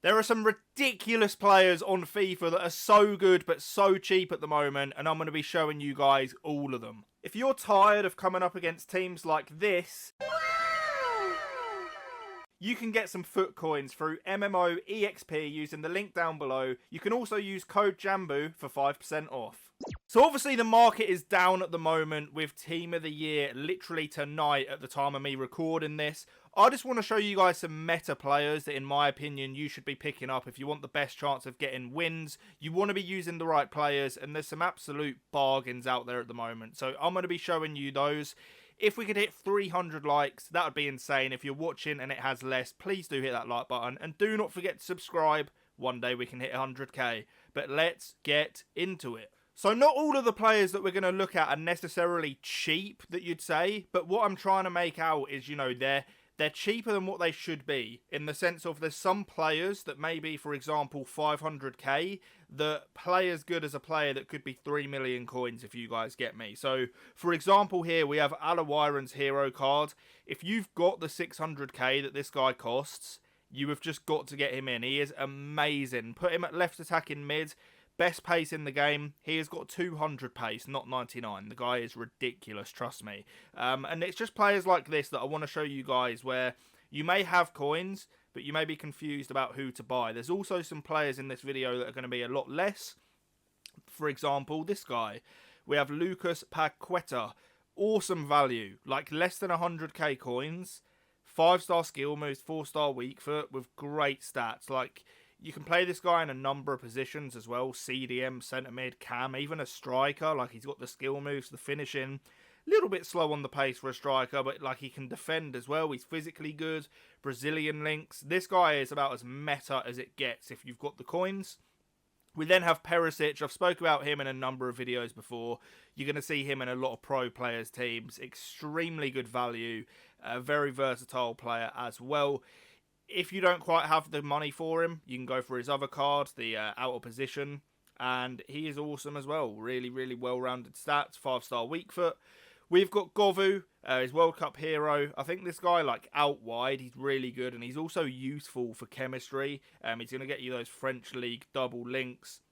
There are some ridiculous players on FIFA that are so good but so cheap at the moment, and I'm going to be showing you guys all of them. If you're tired of coming up against teams like this, you can get some foot coins through MMO EXP using the link down below. You can also use code JambooUK for 5% off. So obviously the market is down at the moment with Team of the Year literally tonight at the time of me recording this. I just want to show you guys some meta players that in my opinion you should be picking up if you want the best chance of getting wins. You want to be using the right players, and there's some absolute bargains out there at the moment. So I'm going to be showing you those. If we could hit 300 likes, that would be insane. If you're watching and it has less, please do hit that like button. And do not forget to subscribe. One day we can hit 100k. But let's get into it. So not all of the players that we're going to look at are necessarily cheap, that you'd say. But what I'm trying to make out is, you know, they're cheaper than what they should be, in the sense of there's some players that may be, for example, 500k, that play as good as a player that could be 3 million coins, if you guys get me. So, for example, here we have Alawiran's hero card. If you've got the 600k that this guy costs, you have just got to get him in. He is amazing. Put him at left attacking mid. Best pace in the game. He has got 200 pace, not 99. The guy is ridiculous, trust me. And it's just players like this that I want to show you guys where you may have coins, but you may be confused about who to buy. There's also some players in this video that are going to be a lot less. For example, this guy. We have Lucas Paqueta. Awesome value. Like less than 100k coins. 5-star skill moves, 4-star weak foot with great stats. Like, you can play this guy in a number of positions as well. CDM, centre mid, cam, even a striker. Like, he's got the skill moves, the finishing. A little bit slow on the pace for a striker, but like he can defend as well. He's physically good. Brazilian links. This guy is about as meta as it gets if you've got the coins. We then have Perisic. I've spoke about him in a number of videos before. You're going to see him in a lot of pro players' teams. Extremely good value. A very versatile player as well. If you don't quite have the money for him, you can go for his other card, the out of position. And he is awesome as well. Really, really well-rounded stats. 5-star weak foot. We've got Govu, his World Cup hero. I think this guy, like, out wide, he's really good. And he's also useful for chemistry. He's going to get you those French League double links.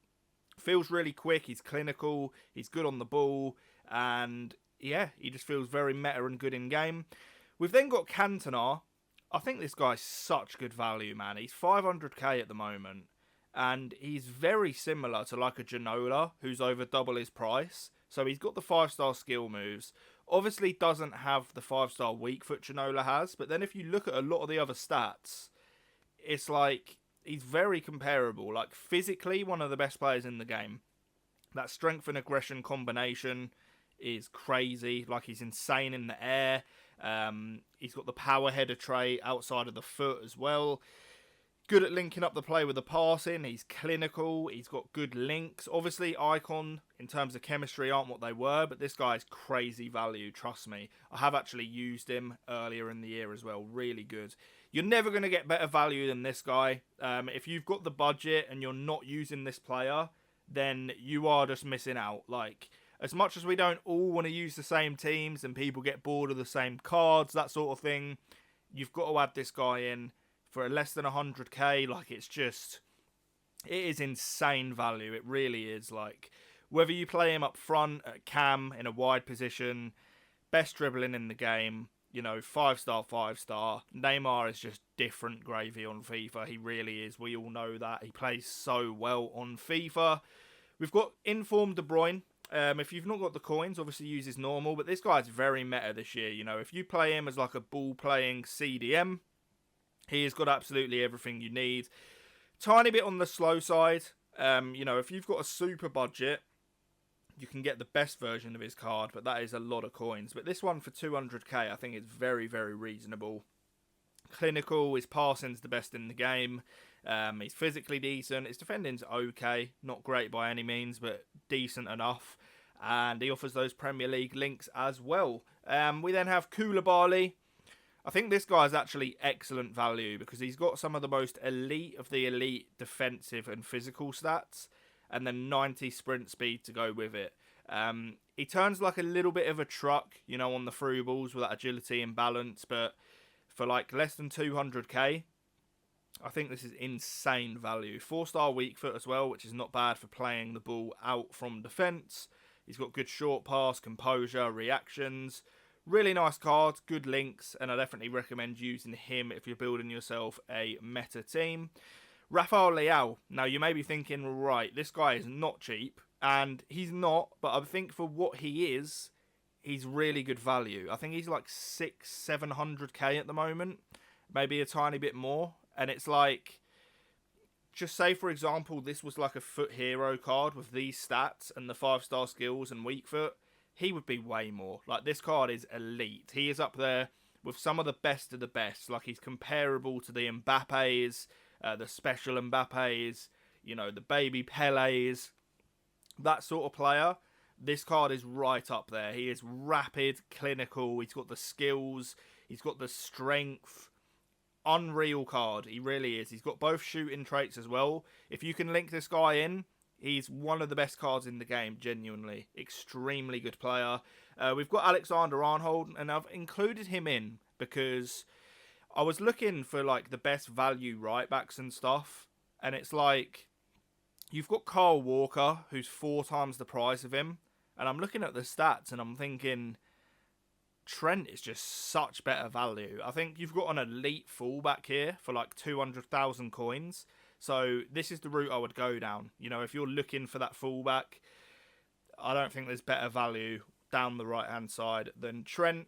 Feels really quick. He's clinical. He's good on the ball. And, yeah, he just feels very meta and good in game. We've then got Cantona. I think this guy's such good value, man. He's 500k at the moment. And he's very similar to like a Ginola, who's over double his price. So he's got the 5-star skill moves. Obviously doesn't have the 5-star weak foot Ginola has. But then if you look at a lot of the other stats, it's like he's very comparable. Like physically one of the best players in the game. That strength and aggression combination is crazy. Like he's insane in the air. He's got the power header trait outside of the foot as well. Good at linking up the play with the passing. He's clinical. He's got good links. Obviously, Icon, in terms of chemistry, aren't what they were. But this guy's crazy value, trust me. I have actually used him earlier in the year as well. Really good. You're never going to get better value than this guy. If you've got the budget and you're not using this player, then you are just missing out. Like, as much as we don't all want to use the same teams and people get bored of the same cards, that sort of thing, you've got to add this guy in for less than 100k. Like, it's just, it is insane value. It really is. Like, whether you play him up front, at cam, in a wide position, best dribbling in the game, you know, 5-star, 5-star. Neymar is just different gravy on FIFA. He really is. We all know that. He plays so well on FIFA. We've got Informed De Bruyne. If you've not got the coins, obviously use his normal. But this guy's very meta this year. You know, if you play him as like a ball-playing CDM, he has got absolutely everything you need. Tiny bit on the slow side. You know, if you've got a super budget, you can get the best version of his card. But that is a lot of coins. But this one for 200k, I think is very, very reasonable. Clinical. His passing's the best in the game. He's physically decent. His defending's okay. Not great by any means, but decent enough. And he offers those Premier League links as well. We then have Koulibaly. I think this guy is actually excellent value because he's got some of the most elite of the elite defensive and physical stats. And then 90 sprint speed to go with it. He turns like a little bit of a truck, you know, on the through balls with that agility and balance. But for like less than 200k, I think this is insane value. 4-star weak foot as well, which is not bad for playing the ball out from defence. He's got good short pass, composure, reactions. Really nice card, good links, and I definitely recommend using him if you're building yourself a meta team. Rafael Leao. Now, you may be thinking, right, this guy is not cheap, and he's not, but I think for what he is, he's really good value. I think he's like 600-700k at the moment, maybe a tiny bit more, and it's like, just say for example, this was like a foot hero card with these stats and the 5-star skills and weak foot, he would be way more. Like, this card is elite. He is up there with some of the best of the best. Like, he's comparable to the Mbappes, the special Mbappes, you know, the baby Pelés, that sort of player. This card is right up there. He is rapid, clinical, he's got the skills, he's got the strength. Unreal card, he really is. He's got both shooting traits as well. If you can link this guy in, he's one of the best cards in the game, genuinely. Extremely good player. We've got Alexander-Arnold, and I've included him in because I was looking for like the best value right backs and stuff, and it's like you've got Kyle Walker, who's 4 times the price of him, and I'm looking at the stats and I'm thinking Trent is just such better value. I think you've got an elite fullback here for like 200,000 coins. So this is the route I would go down. You know, if you're looking for that fullback, I don't think there's better value down the right-hand side than Trent.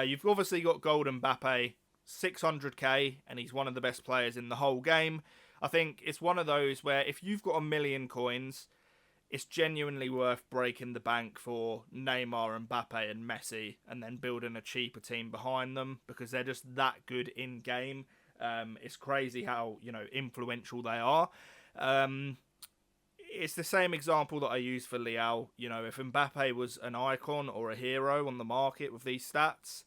You've obviously got Golden Mbappe, 600k, and he's one of the best players in the whole game. I think it's one of those where if you've got 1 million coins, it's genuinely worth breaking the bank for Neymar, Mbappe, and Messi, and then building a cheaper team behind them because they're just that good in-game. It's crazy how, you know, influential they are. It's the same example that I used for Leao. You know, if Mbappe was an icon or a hero on the market with these stats,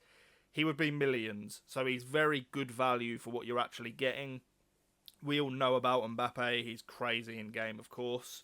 he would be millions. So he's very good value for what you're actually getting. We all know about Mbappe. He's crazy in game, of course.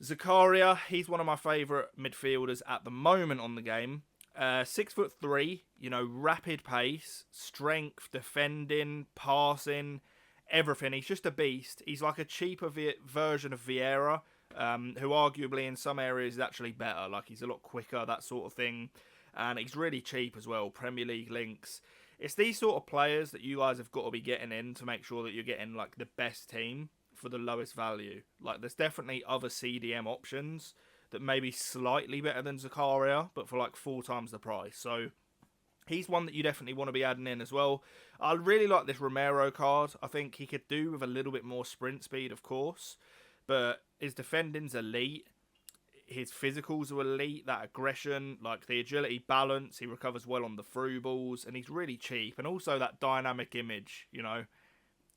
Zakaria, he's one of my favourite midfielders at the moment on the game. 6'3", you know, rapid pace, strength, defending, passing, everything. He's just a beast. He's like a cheaper version of Vieira, who arguably in some areas is actually better. Like, he's a lot quicker, that sort of thing. And he's really cheap as well. Premier League links. It's these sort of players that you guys have got to be getting in to make sure that you're getting like the best team for the lowest value. Like, there's definitely other CDM options that may be slightly better than Zakaria, but for like 4 times the price. So he's one that you definitely want to be adding in as well. I really like this Romero card. I think he could do with a little bit more sprint speed, of course, but his defending's elite. His physicals are elite, that aggression, like the agility, balance, he recovers well on the through balls, and he's really cheap. And also that dynamic image, you know,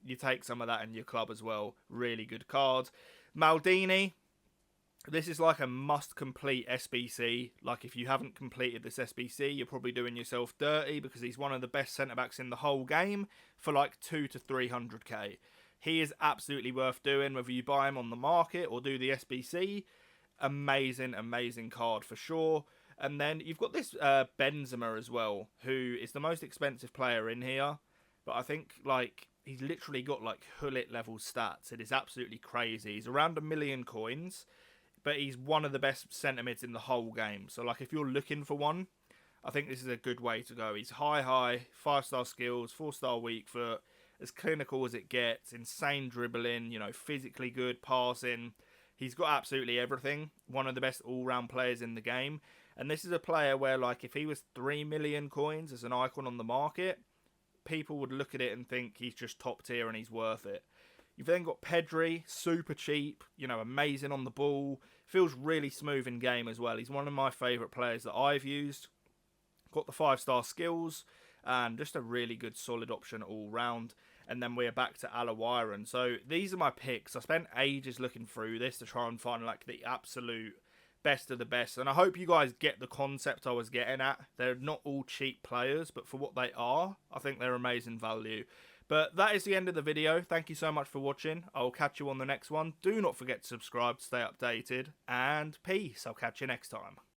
you take some of that in your club as well. Really good card. Maldini, this is like a must-complete SBC. Like, if you haven't completed this SBC, you're probably doing yourself dirty because he's one of the best centre-backs in the whole game for like 200 to 300k. He is absolutely worth doing, whether you buy him on the market or do the SBC. Amazing, amazing card for sure. And then you've got this Benzema as well, who is the most expensive player in here. But I think, like, he's literally got like Hullet level stats. It is absolutely crazy. He's around 1 million coins, but he's one of the best centre mids in the whole game. So, like, if you're looking for one, I think this is a good way to go. He's high, 5-star skills, 4-star weak foot, as clinical as it gets, insane dribbling, you know, physically good, passing. He's got absolutely everything. One of the best all-round players in the game. And this is a player where, like, if he was 3 million coins as an icon on the market, people would look at it and think he's just top tier and he's worth it. You've then got Pedri, super cheap, you know, amazing on the ball. Feels really smooth in game as well. He's one of my favourite players that I've used. Got the 5-star skills and just a really good solid option all round. And then we're back to Alawiran. So these are my picks. I spent ages looking through this to try and find like the absolute best of the best. And I hope you guys get the concept I was getting at. They're not all cheap players, but for what they are, I think they're amazing value. But that is the end of the video. Thank you so much for watching. I'll catch you on the next one. Do not forget to subscribe to stay updated. And peace. I'll catch you next time.